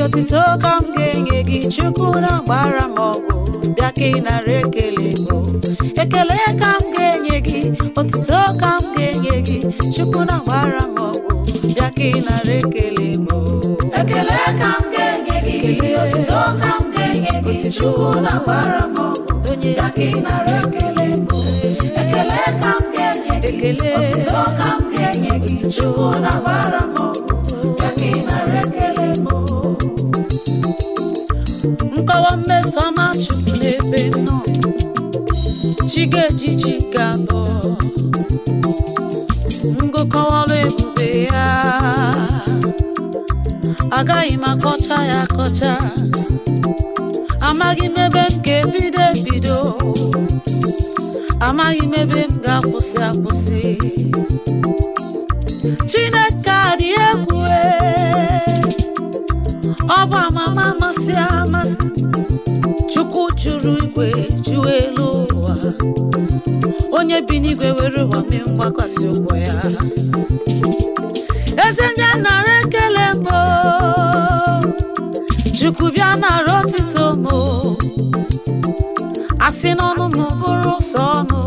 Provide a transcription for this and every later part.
otito ka m ga-enye gị Chukwu na-agbara m ọgụ bịa ka ị nara ekele m ekele ka m ga-enye gị otito ka m ga-enye gị Chukwu na-agbara m ọgụ bịa ka ị nara ekele m ekele ka m ga-enye gị otito ka m ga-enye gị Chukwu na-agbara m ọgụ bịa ka ị nara ekele m ekele ka m ga-enye gị otito ka m ga-enye gị Chukwu na-agbara m ọgụ bịa ka ị nara ekele m nkọwa mmeso ọma Chukwu n'ebe m nọ chi ga-eji chi ga-abọ ngụkọwara ebube ya agaghị m akọcha ya akọcha amaghị m ebe m ga-ebido ebido amaghị m ebe m ga-akwụsị akwụsị Chineke adị egwu ọ bụ amama amasị amasị Chukwu juru igwe jụọ elu ụwa onye bi n'igwe were ụwa mee mgbakwasị ụkwụ ya eze bịa nara ekele m Chukwu bịa nara otito m asị n'ọnụ m bụrụ sọ ọnụ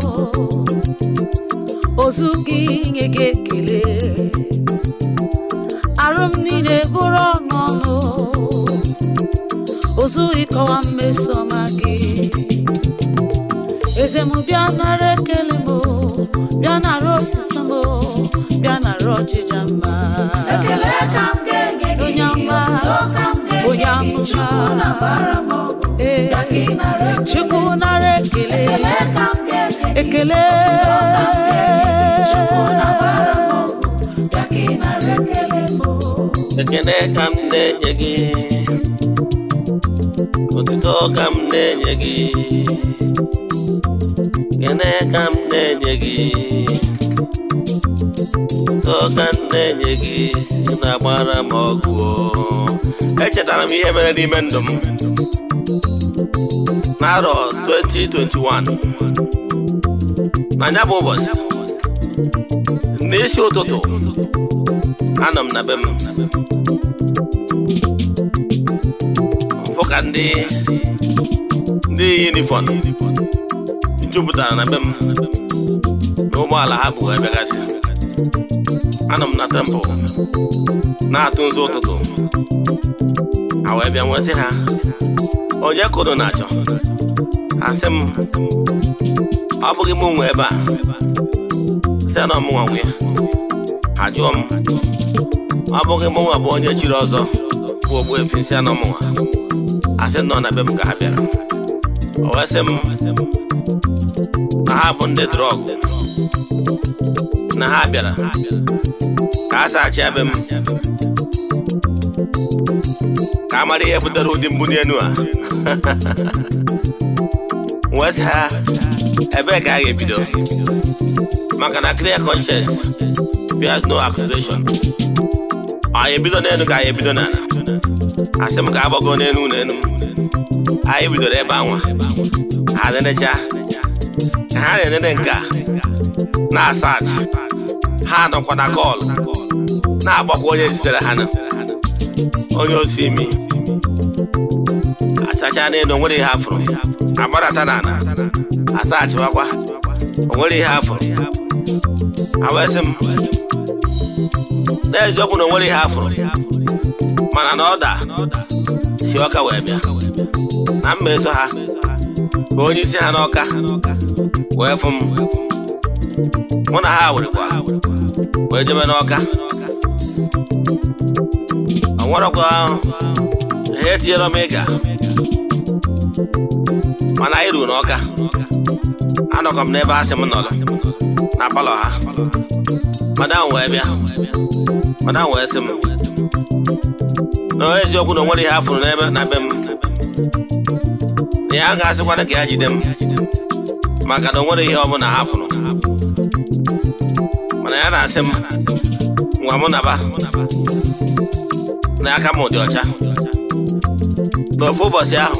ozu gị nye gị ekele arụ m niile bụrụ ọnụ ọnụ ozu ịkọwa mmeso ọma gị eze m bịa nara ekele m bịa nara otito m bịa nara ọjịja mma ekele ka m ga-enye gị onye ọma onye amụma Chukwu nara ekele ekele ekele ka m na-enye gị otito ka m na-enye gị ekele ka m na-enye gị otito ka m na-enye gị si na-agbara m ọgụ echetara m ihe mere n'ime ndụ m n'arọ 2021 n'anya bụ ụbọchị n'isi ụtụtụ anọ m na be m mfụ ka ndị yunifọm jupụtara na be m na ụgbọala ha bụ ebegasị anọ m na tempụl na-atụ nzu ụtụtụ ha wee bịa nwesị ha onye kụrụ na-achọ asị m ọ bụghị m nwe ebe a sị na ọmụnwa nwe ya ha jụọ m ọ bụghị m nwa bụ onye chiri ọzọ bụ ogbu efi nsị na ọmụnwa asị nọ na be m ka ha bịara o wee sị m na ha bụ ndị drọg na ha bịara ka a saghachi ebe m ka a mara ihe butere ụdị mbuli elu a wee sị ha ebe ka a ga-ebido maka na clear conscience bears no accusation anyị ebido n'elu ka anyị ebido n'ala asị m ka agbago n'elu n'elu anyị bidoro ebe anwa ha nenecha ka ha na-enene nka na-asach ha nọkwa na kọlụ na-agbakwa onye zitere ha na onye osi imi achacha n'elu onwere ihe afụrụ agbarata n'ala asachịwakwa onwere ihe afụrụ awesị m n'eziokwu na onwere ihe afụrụ mana na ọda si ọka wee bịa na mma eso ha ka onye isi ha n'ọka wee fụ m mụ na ha werekwa wee jebe n'ọka onwerekwa ihe etinyere m ịga mana anyị ruru n'ọka anọkọ m n'ebe asị m nọrọ na palọ ha madam wee bịa madam wee sị m na eziokwu na onwere ihe ha fụrụ n'ebe na be m na ya ga-asịkwana ka ya jide m maka na onwere ihe ọbụla ha fụrụ mana ya na-asị m ngwa mụ naba na aka m dị ọcha n'ofu ụbọchị ahụ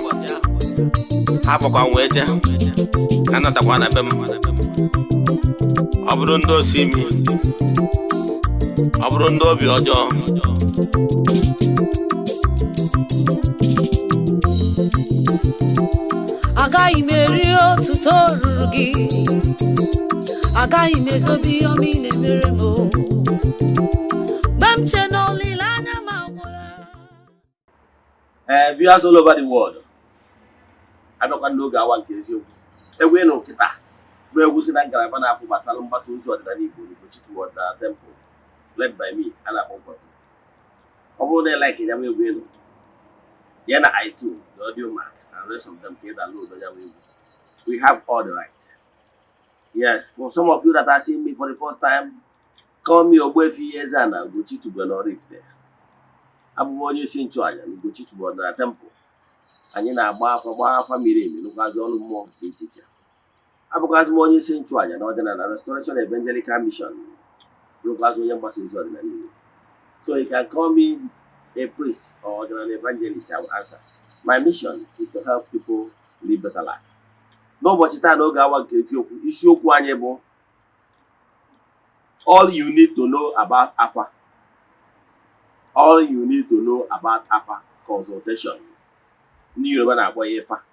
ha bụkwa m wee jee ka natakwa na be m ọ bụrụ ndị osi imi ọ bụrụ ndị obi ọjọọ agaghị m eri otuto ruru gị, agaghị m ezobi ọmị na-emere m mgbe m che na olileanya m agwụla. Viewers all over the world, abịakwa n'oge awa nke eziokwu. Egwu ịnụ nkịta bụ egwu si na ngalaba na-afụ gbasara mgbasa ozi ọdịnala Igbo n'Ugochi Ọdịnala Temple led by me a na-akpọ Mkpọtụ. Ọ bụrụ na ị like ya bụ egwu ịnụ, jee na iTunes, the audio mark, and rest of them can download ya bụ egwu. We have all the rights. Yes, for some of you that are seeing me for the first time, call me Ogbuefi Eze-Ana Ugochi Oraifite. Abụ m onye isi nchụaja n'Ugochi Ọdịnala Temple. Anyị na-agba afa miri emi n'ụkwazị ọrụ mmụọ dị iche iche. Abụkwazị m onye isi nchụaja na ọdịnala Restoration Evangelical Mission n'ụkwazị onye mgbasa ozi ọdịnala Igbo. So you can call me a priest or an evangelist, I will answer. My mission is to help people live better life. N'ụbọchị taa n'oge awa nke eziokwu, isiokwu anyị bụ all you need to know about Afa. All you need to know about Afa consultation. Ndị Yoruba na-akpọ ya Ifa.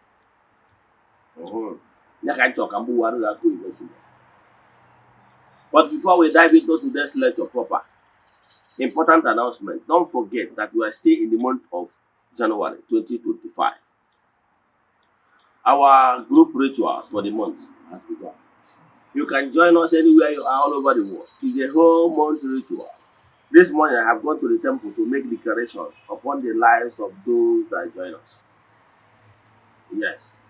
Ya ka nchọ ka mgbe waru akụ Igbo si. But before we dive into today's lecture proper, important announcement. Don't forget that we are still in the month of January 2025. Our group rituals for the month has begun. You can join us anywhere you are all over the world. It's a whole month ritual. This morning I have gone to the temple to make declarations upon the lives of those that join us. Yes.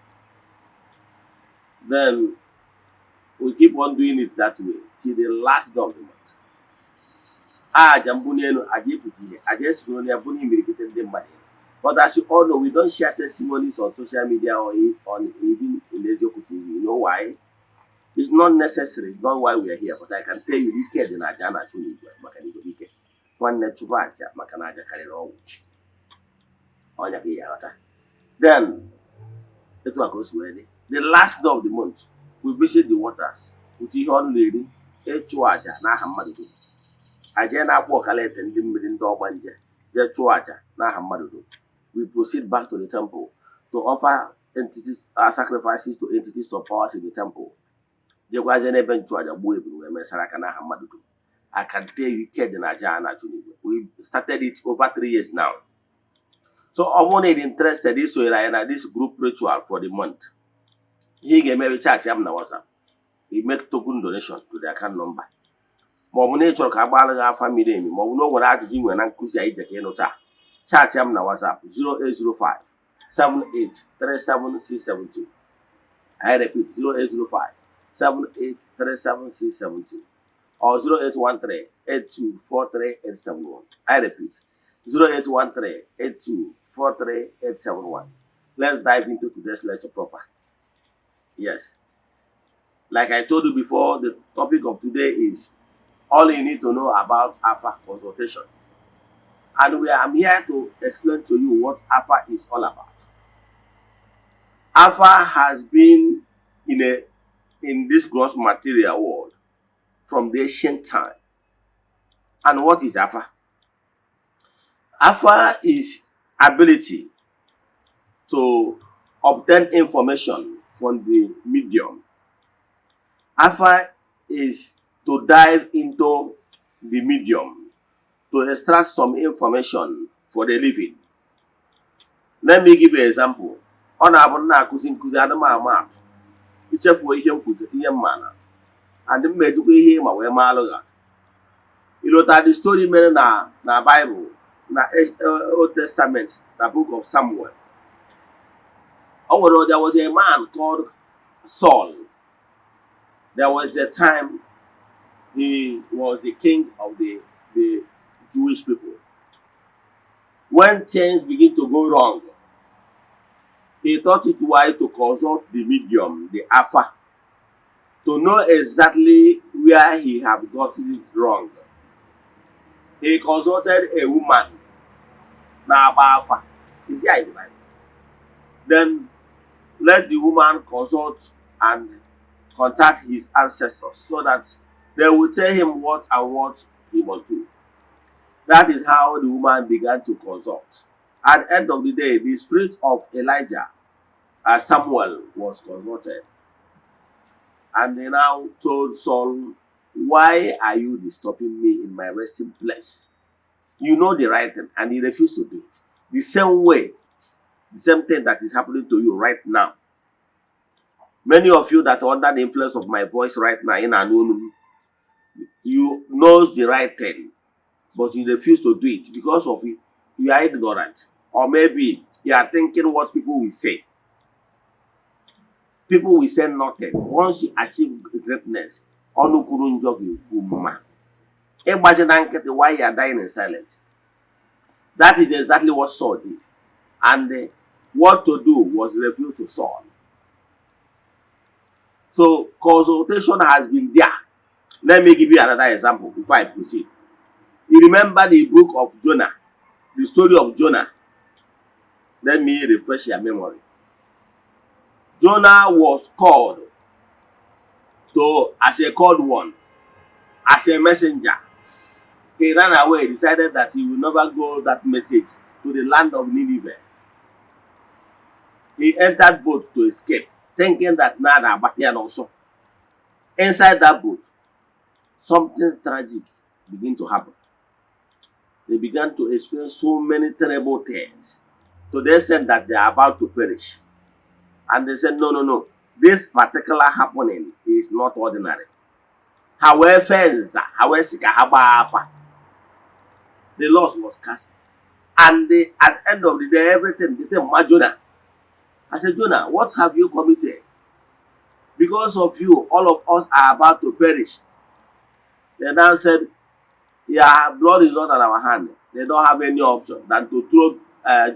Then we keep on doing it that way till the last day of the month. But as you all know, we don't share testimonies on social media or even in Eziokwu TV. You know why? It's not necessary. It's not why we are here. But I can tell you, we care in Eze-Ana truly. Then, the last day of the month, we visit the waters with the lady, we proceed back to the temple to offer sacrifices to entities of powers in the temple. I can tell you, we started it over 3 years now. So I wanted interested in this group ritual for the month. He gave me a chat na WhatsApp. He make token donation to the account number. Nature family, chat na WhatsApp 0805 7837672. I repeat 0805 7837672 or 0813 8243871. I repeat 0813 8243871. Let's dive into today's lecture proper. Yes. Like I told you before, the topic of today is all you need to know about Afa consultation. And I'm here to explain to you what Afa is all about. Afa has been in this gross material world from the ancient time. And what is Afa? Afa is ability to obtain information from the medium. Afa is to dive into the medium to extract some information for the living. Let me give you an example. On our nakusin Kuzanama, which of way him put it in your manner, and the medical him away maloga. You know that the story made na Bible, na Old Testament, the book of Samuel. Although there was a man called Saul, there was a time he was the king of the Jewish people. When things begin to go wrong, he thought it wise to consult the medium, the Afa, to know exactly where he had gotten it wrong. He consulted a woman, Afa. Is here in the Bible. Then let the woman consult and contact his ancestors so that they will tell him what and what he must do. That is how the woman began to consult. At the end of the day, the spirit of Elijah, Samuel, was consulted. And they now told Saul, why are you disturbing me in my resting place? You know the right thing, and he refused to do it. The same way, the same thing that is happening to you right now. Many of you that are under the influence of my voice right now, in Anunum, you knows the right thing, but you refuse to do it because of it. You are ignorant, or maybe you are thinking what people will say. People will say nothing. Once you achieve greatness, why you are dying in silence. That is exactly what Saul did. And what to do was revealed to Saul. So consultation has been there. Let me give you another example before I proceed. You remember the book of Jonah, the story of Jonah. Let me refresh your memory. Jonah was called as a called one, as a messenger. He ran away, decided that he will never go that message to the land of Nineveh. He entered boat to escape, thinking that now they're back here also. Inside that boat, something tragic began to happen. They began to experience so many terrible things to the extent that they are about to perish. And they said, no. This particular happening is not ordinary. However, the loss was cast. And at the end of the day, everything became Jonah. I said, Jonah, what have you committed? Because of you, all of us are about to perish. They now said, yeah, blood is not on our hand. They don't have any option than to throw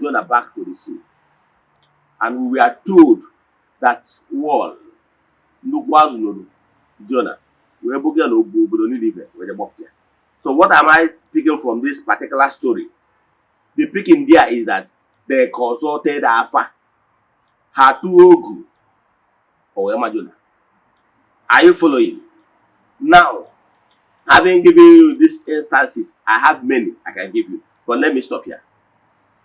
Jonah back to the sea. And we are told that wall, Jonah, so what am I picking from this particular story? The picking there is that they consulted Alpha, Hatuogu, or Jonah. Are you following? Now, having given you these instances, I have many I can give you, but let me stop here.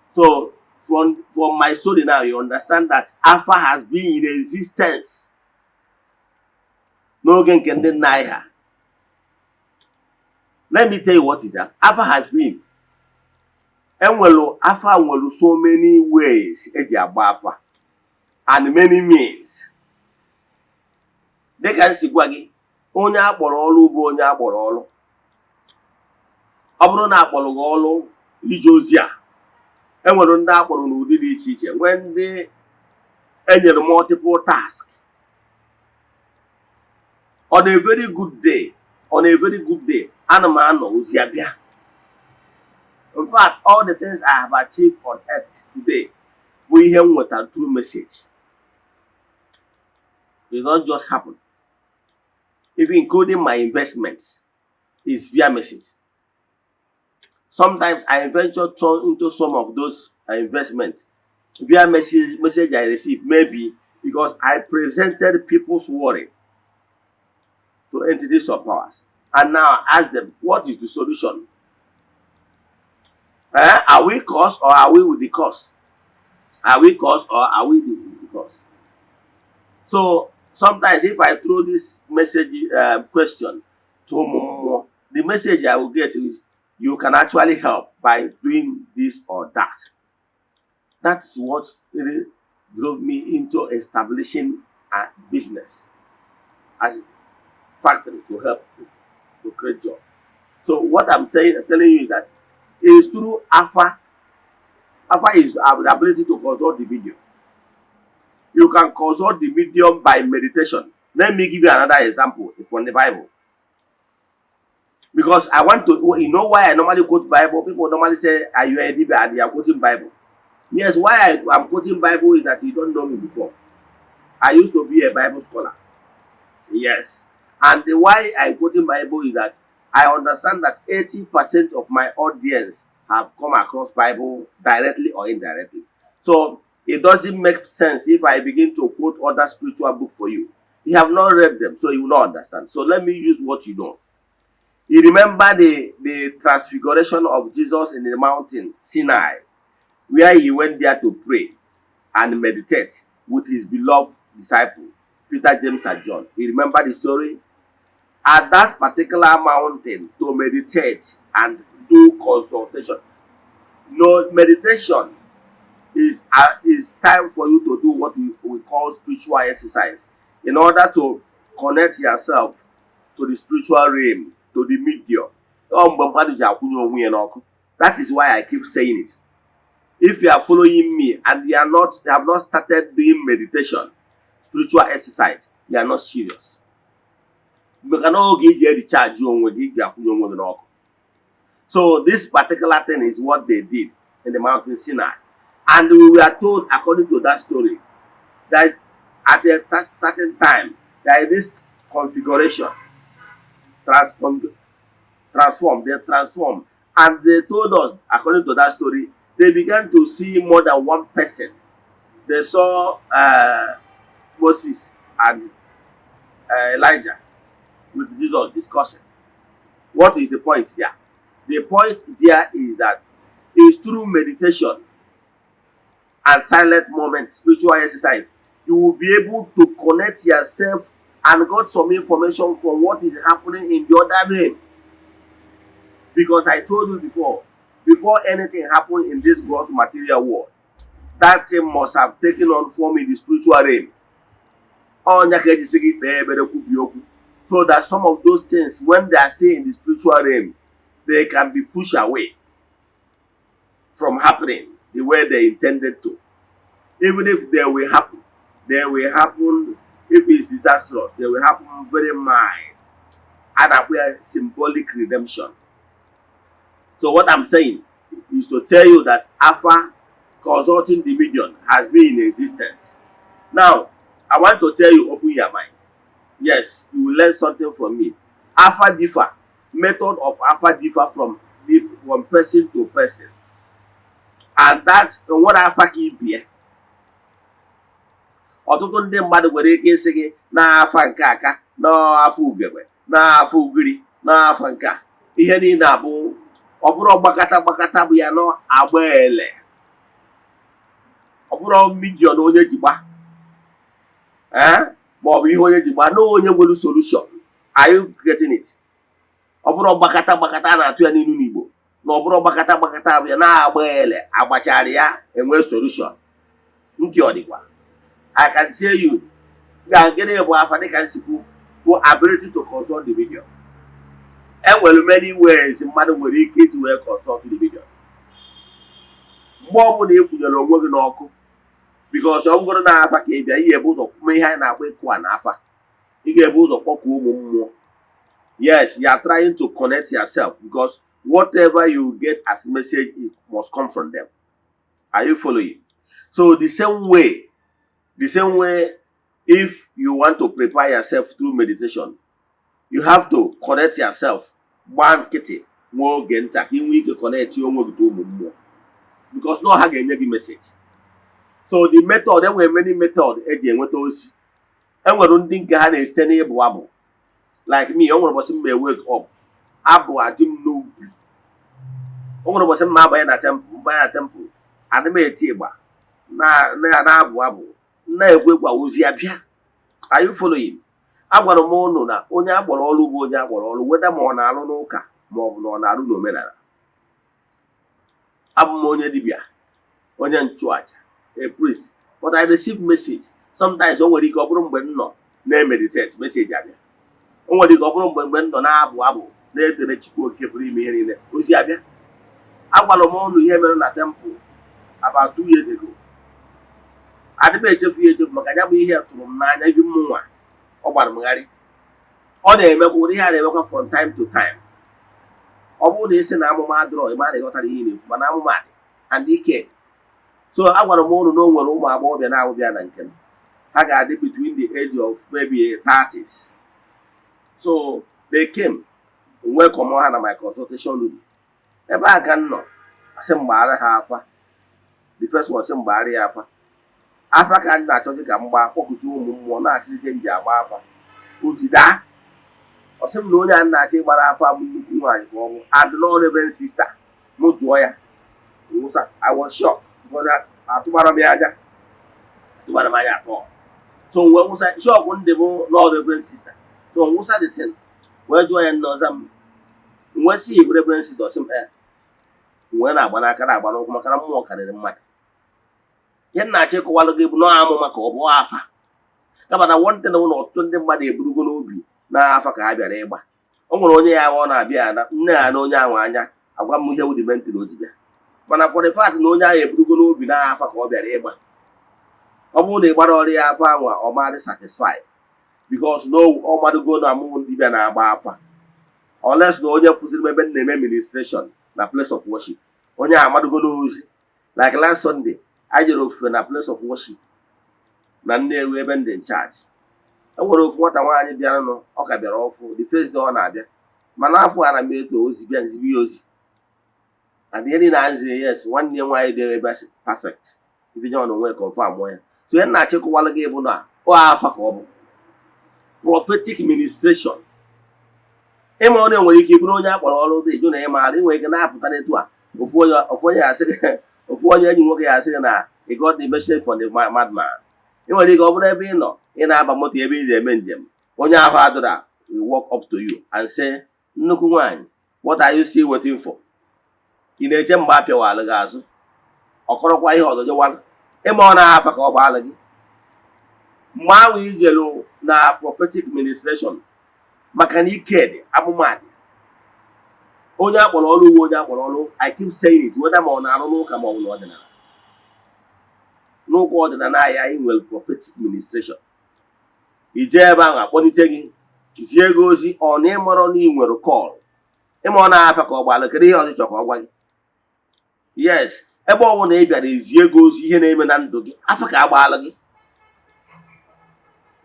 So, from my story now, you understand that Alpha has been in existence. No one can deny her. Let me tell you what is Alpha. Alpha has been. And Alpha will so many ways Alpha and many means. They can see Gwagi. Onye akpọrọ ọlụ bụ onye akpọrọ ọlụ. Ọ bụrụ na akpọrọ gị ọlụ ije ozi a, enwere ndị akpọrọ n'ụdị dị iche iche. When they enyere multiple tasks. On a very good day, ana m anọ ozi abịa. In fact, all the things I have achieved on earth today bụ ihe m nwetara through message. It don't just happen. Even including my investments, is via message. Sometimes I venture into some of those investments via message I receive, maybe because I presented people's worry to entities of powers. And now I ask them, what is the solution? Are we cause or are we with the cause? Are we cause or are we with the cause? So, sometimes if I throw this message question to Momo, the message I will get is, you can actually help by doing this or that. That is what really drove me into establishing a business as a factory to help to create job. So what I'm telling you is that it is through Alpha. Alpha is the ability to consult the medium. You can consult the medium by meditation. Let me give you another example from the Bible. Because I want to, you know why I normally quote Bible? People normally say, are you a DB and you are quoting Bible? Yes, why I'm quoting Bible is that you don't know me before. I used to be a Bible scholar. Yes. And why I'm quoting Bible is that I understand that 80% of my audience have come across Bible directly or indirectly. So it doesn't make sense if I begin to quote other spiritual books for you. You have not read them, so you will not understand. So let me use what you know. You remember the transfiguration of Jesus in the mountain, Sinai. where he went there to pray and meditate with his beloved disciple, Peter, James, and John. You remember the story? At that particular mountain to meditate and do consultation. No, meditation is time for you to do what we call spiritual exercise in order to connect yourself to the spiritual realm, to the medium. That is why I keep saying it. If you are following me and you have not started doing meditation, spiritual exercise, you are not serious. So this particular thing is what they did in the mountain Sinai. And we were told, according to that story, that at a certain time, there is this configuration, they transform. And they told us, according to that story, they began to see more than one person. They saw Moses and Elijah with Jesus discussing. What is the point there? The point there is that it's through meditation and silent moments, spiritual exercise, you will be able to connect yourself and got some information from what is happening in the other realm. Because I told you before anything happened in this gross material world, that thing must have taken on form in the spiritual realm. So that some of those things, when they are still in the spiritual realm, they can be pushed away from happening the way they intended to. Even if they will happen, if it's disastrous, they will happen very mild and appear symbolic redemption. So what I'm saying is to tell you that Alpha consulting the medium has been in existence. Now, I want to tell you, open your mind. Yes, you will learn something from me. Alpha differ. Method of Alpha differ from person to person. And that's what Alpha can be. Ọtụtụ ndị mmadụ nwere ike ịsị gị n'afa nke aka, n'afọ ugegbe, n'afọ ugiri, n'afa nke a. Ihe niile abụ ọ bụrụ gbakata bụ ya nọ agba ele. Ọ bụrụ medium onye ji gba. Ma ọ bụ ihe onye ji gba na onye nwere solution. Are you getting it? Ọ bụrụ gbakata na-atụ ya n'ilu n'Igbo. Na ọ bụrụ gbakata bụ ya na-agba ele, agbachara ya enwe solution. Nke ọ dịkwa. I can tell you, ability to consult the video. And well, many ways in mmadụ nwere ike iji wee consult the video. Mgbe ọ bụla ekwunyere onwe gị n'ọkụ, because ọ bụrụ na afa ka ị bịa, ị ga-ebu ụzọ kwume ihe anyị na-akpọ ịkụ a n'afa. Ị ga-ebu ụzọ kpọkuo ụmụ mmụọ. Yes, you are trying to connect yourself because whatever you get as message, it must come from them. Are you following? So the same way, if you want to prepare yourself through meditation, you have to connect yourself. One kitty, more genta, we can connect you more because no have any message. So the method, there were many methods, and we don't think I had a steady wobble. Like me, all of us may wake up. Abu, I didn't know. All of us by a temple, and the may table. Abu. Are you following? I want to know na onye agboro olu bụ onye agboro olu whether ma ọ na-arụ n'ụka ma ọ bụ na ọ na-arụ n'omenala. Abụ m onye dibịa, onye nchụaja, a priest, but I receive message. Sometimes o nwere ike ọ bụrụ mgbe m nọ na-meditate message abịa. O nwere ike ọ bụrụ mgbe m nọ na-abụ abụ na-etere Chukwu oke pụrụ ime ihe niile ozi abịa. Agwara m ọnụ ihe mere na temple about 2 years ago. Adịm echefu maka ya bụ ihe tụrụ m n'anya ibi mmụnwa ọ gbara m gharị. Ọ na-emekwa ụdị ihe a na-emekwa from time to time. Ọ bụrụ na isi na amụma adịrọ ịma na-eghọtara ihe na-ekwu mana amụma dị and ike. So agwara m ụnụ na o nwere ụmụ agbọghọbịa na-abụbịa na nke m. Ha ga-adị between the age of maybe 30s. So they came welcome ha na my consultation room. Ebe a ka m nọ asị mgbaara ha afa. The first one sị mgbaara ya afa. Afa ka anyị na-achọzi ka m gbaa kpọkụta ụmụ mmụọ na-achịrịche nji agba afa. Ozida ọ sị m na onye a na-achọ ịgbara afa bụ nnukwu nwaanyị ka ọ bụ and no reverend sister m jụọ ya. I was shocked because atụbara m ya aja atụbara m anya atọ so wee wụsa shop ndị bụ no reverend sister so wụsa the thing wee jụọ ya nna ọza m wee si reverend sister ọsị m wee na-agba n'aka na-agba n'ụkwụ maka na mmụọ karịrị mmadụ ihe nna-achọ ịkọwalụ gị bụ na amụma ka ọ bụ afa kama na wọnte na ọtụtụ ndị mmadụ eburugo n'obi n'afa ka ha bịara ịgba o nwere onye ya ọ na-abịa na nne ya na onye ahụ anya agwa m ihe wudimenti na ozibịa mana for the fact na onye ahụ eburugo n'obi n'afa ka ọ bịara ịgba ọ bụrụ na ị gbara ọrụ ya afọ anwa ọ madị satisfied because no ọ madogo na amụ ndị bịa na-agba afa unless na onye fụziri m ebe m na-eme ministration na place of worship onye ahụ amadogo n'ozi like last Sunday anyị jere ofufe na place of worship na Nnewi ebe ndị in charge e nwere ofu nwata nwaanyị bịara nụ ọ ka bịara ọfụ the first day ọ na-abịa mana afọ a na m eto ozi bịa nzibi ya ozi and ihe niile na nzire yes nwanne ya nwaanyị dị ebe perfect ife John onwe confirm ya so ihe na-achịkọwalụ gị bụ na ọ afa ka ọ bụ prophetic ministration ịma onye nwere ike bụrụ onye akpọrọ ọrụ dị jụ na ịmaara ị nwere ike na-apụta n'etu a ofu onye enyi nwoke ya asị na he got the message from the madman ị nwere ike ọ bụrụ ebe ị nọ ị na-aba moto ebe ị na-eme njem onye ahụ adụra will walk up to you and say nnukwu nwaanyị what are you still waiting for ị na-eche mgbe a pịawalụ gị azụ ọkọrọkwa ihe ọzọ jewalụ ịma ọ na-afa ka ọ gbalụ gị mgbe ahụ ijelu na prophetic ministration maka na ike dị amụma dị onye akpọrọ ọrụ uwe onye akpọrọ ọrụ I keep saying it whether ma ọ na-arụ n'ụka ma ọ bụ n'ọdịnala n'ụka ọdịnala ya anyị nwere prophetic ministration ije ebe ahụ akpọlite gị zie gị ozi ọ na ịmọrọ na ị nwere kọl ịma ọ na-afa ka ọ gbalụ kedu ihe ọzọ chọ ka ọ gwa gị yes ebe ọ bụla ị bịara ezie gị ozi ihe na-eme na ndụ gị afa ka agbalụ gị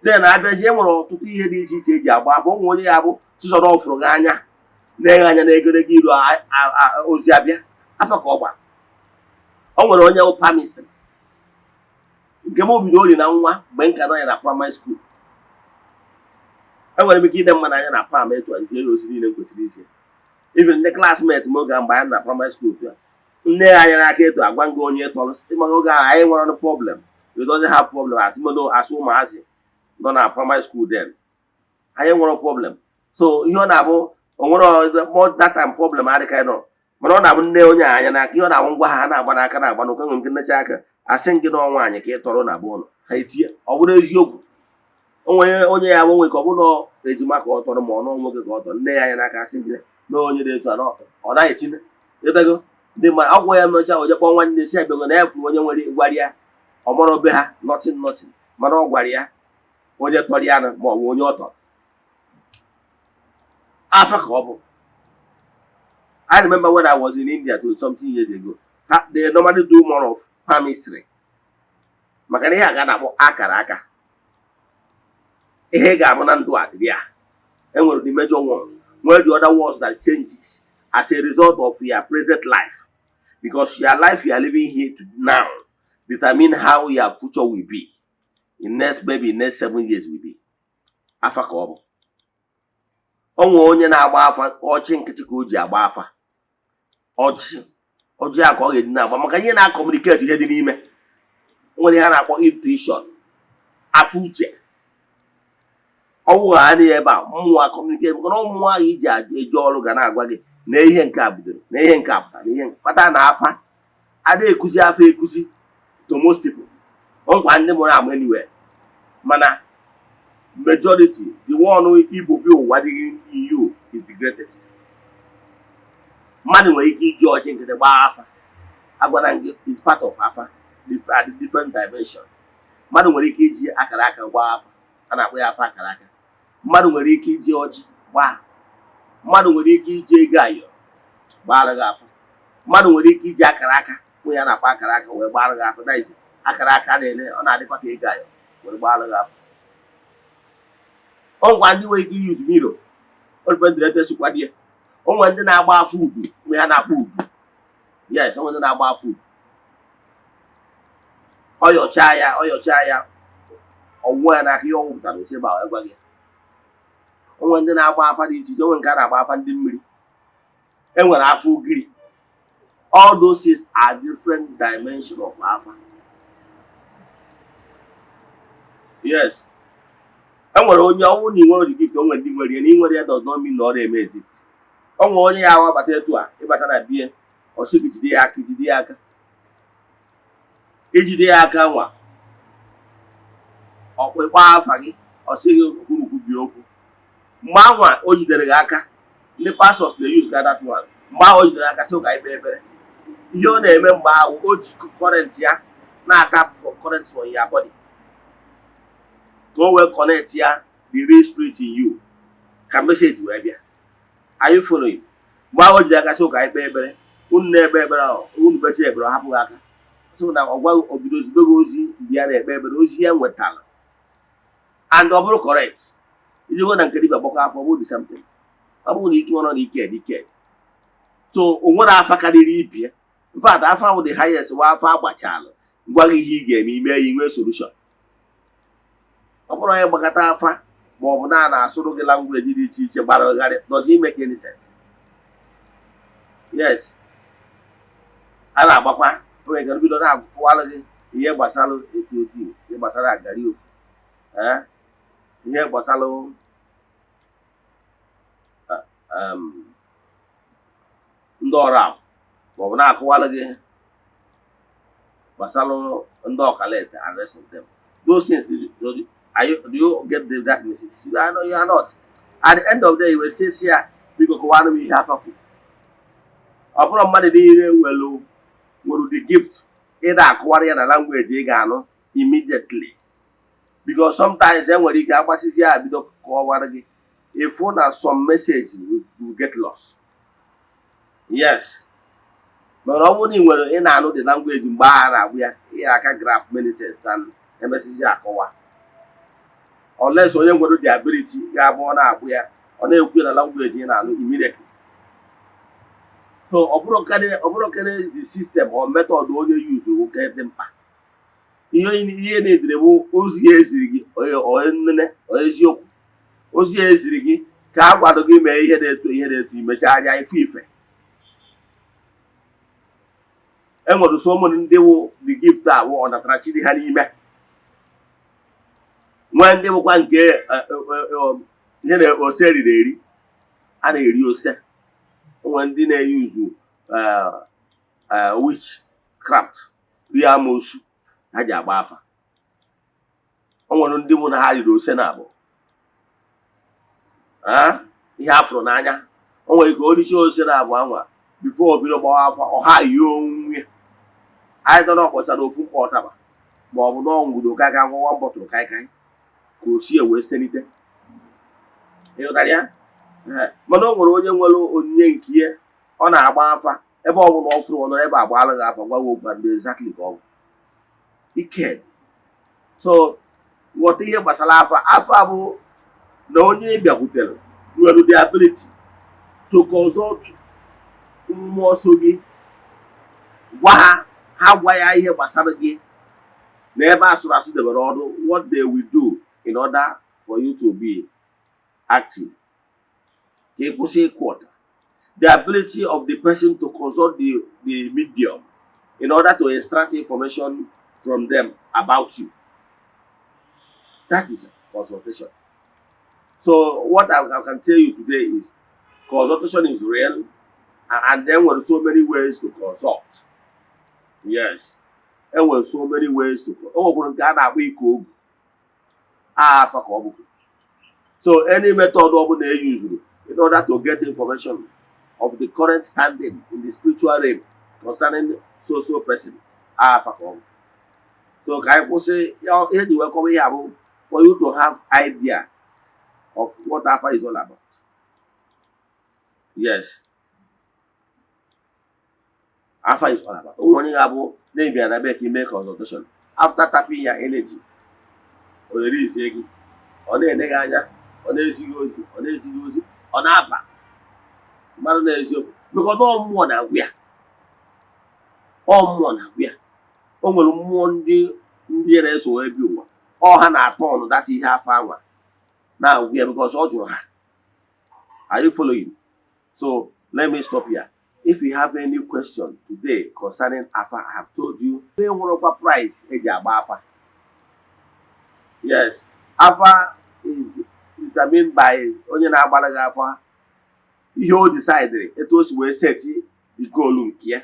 de na-abịazie nwere ọtụtụ ihe dị iche iche eji agba afọ ụmụ onye ya bụ tụzọrọ ọfụrụ gị anya na-eghe anya na egedege iru ozi abịa afa ka ọ gbara o nwere onye bụ pamistri nke m obido oli na nwa mgbe nka nọ ya na primary school enwere m ike ide mma n'anya na pam etu azie ya ozi niile m kwesịrị izie even ndị klasmeti m oge mgbe anyị na primary school tụ nne ya anya n'aka etu agwa nga onye tọrọ ịmaga oge ahụ anyị nwere problem we doesn't have problem asị ụmụazị nọ na primary school then anyị nwere problem so ihe ọ na-abụ onwere that time problem adịka nọ mana ọ na-abụ nne onye anya n'aka ihe ọ na-abụ ngwa ha na-agba n'aka na-agba n'ụka nwe nke nnecha aka asị gị na ọnwa anyị ka ị tọrọ na bụ ụlọ ha etinye ọ bụrụ eziokwu onye ya nwe ka ọ bụrụ na ejima ka ọ tọrọ ma ọ nọ nwoke ka ọ tọrọ nne ya anya n'aka asị gị na onye dị etu a ọ naghị etinye ịtago ndị mmadụ ọgwụ ya mecha o jekpọ nwanne si abịago na ya fụrụ onye nwere gwara ya ọ mọrọ be ha nothing mana ọ gwara ya onye tọrọ ya ma ọ bụ onye ọ tọrọ afa ka ọ bụ I remember when I was in India something years ago they normally do more of palmistry maka na ihe a ga na-akpọ akara aka ihe ga-abụ na ndụ a dị ya enwere the major ones nwere the other ones that changes as a result of your present life because your life you are living here to now determine how your future will be in next 7 years will be afa ka ọ bụ onwe onye na-agba afa ọchị nkịtị ka o ji agba afa ọjị a ka ọ ga-eji na-agba maka ihe na-akọmuniketi ihe dị n'ime nwere ihe a na-akpọ intuition afọ uche ọwụ ha adịghị ebe a mmụọ akọmuniketi maka na mmụọ ahụ iji eji ọrụ ga na-agwa gị na ihe nke a bidoro na ihe nke a pụtara na ihe kpata na afa adịghị ekuzi afa ekuzi to most people ngwa ndị mụrụ amụ anywhere mana majority the one Igbo bi ụwa dịghị you is the greatest mmadụ nwere ike iji ọchị nkịtị gbaa afa agwara gị is part of afa at different dimension mmadụ nwere ike iji akara aka gbaa afa a na-akpọ ya afa akara aka mmadụ nwere ike iji ọjị gbaa mmadụ nwere ike iji ego ayọ gbara gị afa mmadụ nwere ike iji akara aka nwunye a na-akpọ akara aka wee gbara gị afa daizi akara aka na-ele ọ na-adịkwa ka ego ayọ were gbara gị afa ọgwa ndị nwere ike use miro osikwa di ya onwe ndị na-agba afọ udu mgbe ha na-akpọ udu yes onwe ndị na-agba afọ udu ọyọchaa ya ọwụwa ya n'aka ihe ọwụpụtara osi ebe ahụ egwaghị ya onwe ndị na-agba afa dị iche iche onwe nke a na-agba afa ndị mmiri enwere afọ ugiri All those things are different dimensions of alpha. Yes. Enwere onye ọnwụ na inwere the gift, onwere ndị nwere ya, na inwere ya does not mean na ọ na-eme exist. Onwe onye ya awa bata etu a, ịbata na bie, ọ sị gị jide ya aka, jide ya aka. Ijide ya aka nwa, ọkpụkpọ afa gị, ọ sị gị okwurukwu bi okwu. Mgbe anwa o jidere gị aka, ndị pastors na-use that one. Mgbe ahụ o jidere aka sị ụka ikpe ekpere. Ihe ọ na-eme mgbe ahụ o ji current ya na-atap for current for your body. Go well connect ya the real spirit in you. Can message wee bịa. Are you following? Mgbe ahụ o jidere aka sị ụka ikpe ekpere, unu na-ekpe ekpere ahụ, unu becha ekpere hapụghị aka. So na ọgwa obido zibego ozi bịa na-ekpe ekpere, ozi ya nwetara. And ọ bụrụ correct. Iji hụ na nke dibịa gbakọ afọ ọ bụrụ the same thing. Ọ bụrụ na ike ọnọ na ike dike. So o nwere afa karịrị ibie. In fact, afa ahụ the highest wa afa agbachala. Ngwa gị ihe ị ga-eme ime ya inwe solution. Ọ bụrụ onye gbakọta afa ma ọ bụ na na-asụrụ gị language dị iche iche gbara ogharị, does it make any sense? Yes. A na-agbakwa onye ga bido na-agụkwala gị ihe gbasara etu otu, ihe gbasara agari ofu. Ihe gbasara ndị ọrụ ahụ ma ọ bụ na-akụwala gị gbasara ndị ọkalete and rest of them. Those things, do you get that message? You are not. At the end of the day, you will still see because kụwara m ihe afakwu. Ọ bụrụ mmadụ niile nwere the gift ịda akụwara ya na language ị ga-anụ immediately. Because sometimes enwere ike agbasisi ya bido kọwara gị, if na some message will get lost. Yes. But ọ bụrụ na ị nwere ị na-anụ the language mgbe a na-agwụ ya, ihe aka grab many things than emesisi akọwa. Unless onye nwere the ability ga-abụ ọ na-agwụ ya, ọ na-ekwu na language ị na-anụ immediately. So ọ bụrụ kere the system or method onye use nwoke dị mkpa. Ihe na-edere bụ ozi ya eziri gị onye nnene eziokwu. Ozi ya eziri gị ka a gwado gị mee ihe na-eto imechaa anya ife. Enwere so many ndị wụ the gift a wụ ọnatara chi dị ha n'ime. Nwee ndị bụkwa nke ihe na ose riri eri, a na-eri ose. Onwe ndị na-eyuzu witchcraft, rie amoosu, ha ji agba afa. O nwere ndị mụ na ha riri ose na abụọ. Ihe afụrụ n'anya. O nwere ike oricha ose na abụọ anwa before obido gbawa afa ọha yie onwe. Anyị dọrọ ọkpọchara ofu mkpọ ọtaba ma ọ bụ na ọnwụdo ka ga nwa bọtụrụ kaikai ka o sie wee selite. Ịghọtara ya? Mana o nwere onye nwere onyinye nke ihe ọ na-agba afa ebe ọ bụla ọ fụrụ ọnọrọ ebe agbaala gị afa gwawa okwu ndị exactly ka ọ bụ. Ike. So ghọta ihe gbasara afa bụ na onye bịakwutere nwere the ability to consult mmụọ so gị, gwa ha gwa ya ihe gbasara gị na ebe asụrụ asụ debere ọdụ, what they will do in order for you to be active. Ka ị kwụsị ịkwụ ọta. The ability of the person to consult the medium in order to extract information from them about you. That is consultation. So what I can tell you today is consultation is real, and there were so many ways to consult. Yes. There were so many ways to consult. So any method they use in order to get information of the current standing in the spiritual realm concerning so person. So can I say here you welcome here for you to have idea of what Alpha is all about. Yes. Alpha is all about. Maybe I make consultation. After tapping your energy, or the reason, on the neganya, on the easy, on Abba. Because all more than we are. All more than we are. Only one day, nearest or everyone. All Hannah torn that he have hour. Now we are because all you have. Are you following? So let me stop here. If you have any question today concerning Afa, I have told you the price Afa. Yes, Afa is determined by onye na-agbalaga Afa. Ihe o decided etu o si wee set the goal nke ya.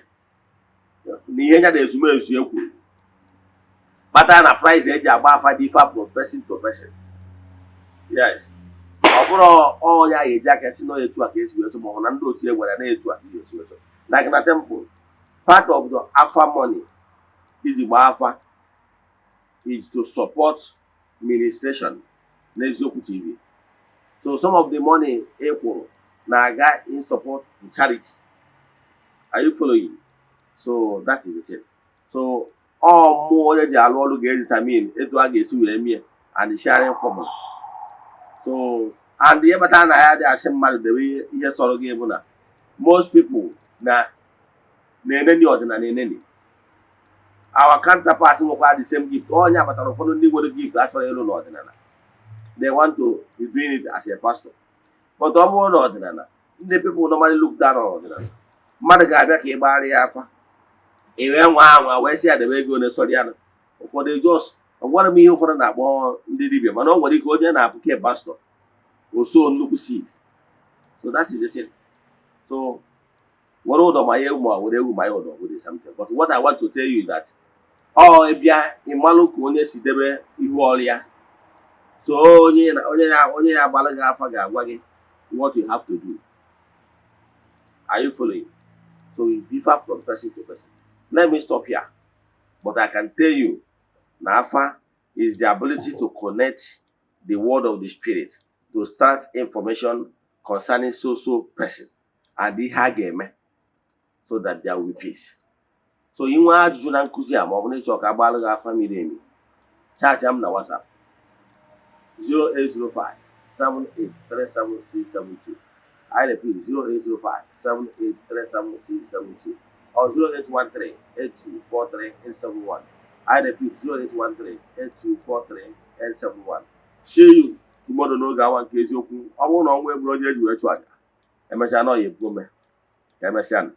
Na ihe nya na-ezumezu ekwu. Kpata na price eji agba Afa differ from person to person. Yes. Ọ bụrụ onye a ga-eji aka si n'etu a ka esi wetu ma ọ na ndị otu e gwara na-etu a ka esi wetu. Like na temple, part of the Afa money iji gba Afa is to support ministration n'eziokwu TV. So some of the money equal na-aga in support to charity. Are you following? So that is the thing. So all more onye ji alụ ọrụ ga-determine etu a ga-esi wee mie and the sharing formula. So and the bata na ya dey asị mmadụ debe ihe sọrọ gị bụ na most people na-eneni ọdịnala eneni. Our counterpart nwekwa the same gift. Onye abatara ụfọdụ ndị nwere gift achọrọ ịlụ n'ọdịnala. They want to be doing it as a pastor. But ọ bụrụ n'ọdịnala, ndị people normally look down on ọdịnala. Mmadụ ga-abịa ka ị gbara ya afa. Ị wee nwa anwa wee sị ya debe ego na-esọrọ ya. Ụfọdụ just ọgwara m ihe ụfọdụ na-akpọ ndị dibịa mana ọ nwere ike onye na-abụ ke pastor o so nnukwu seed. So that is the thing. So were ụdọ ma ya ụmụ were egwu ma ya ụdọ bụ something. But what I want to tell you is that ọ bịa ịmalụ ka onye si debe ihu ọrụ ya. So onye ya agbala gị afa ga-agwa gị what you have to do. Are you following? So it differ from person to person. Let me stop here. But I can tell you, Afa is the ability to connect the word of the spirit to start information concerning so person and the hageme so that there will be peace. So you want to na nkuzi a ma ọ bụ na ịchọ ka agbala gị afa miri emi. Chat am na WhatsApp 0805 7837672. I repeat 0805 7837672 or 0813 8243 871. I repeat 0813 8243 871. See you tomorrow n'oge awa nke eziokwu. Ọ bụrụ na ọnwa egburu onye eji wee chụ aja emechaa na ọ ya ebuo me ka emesịa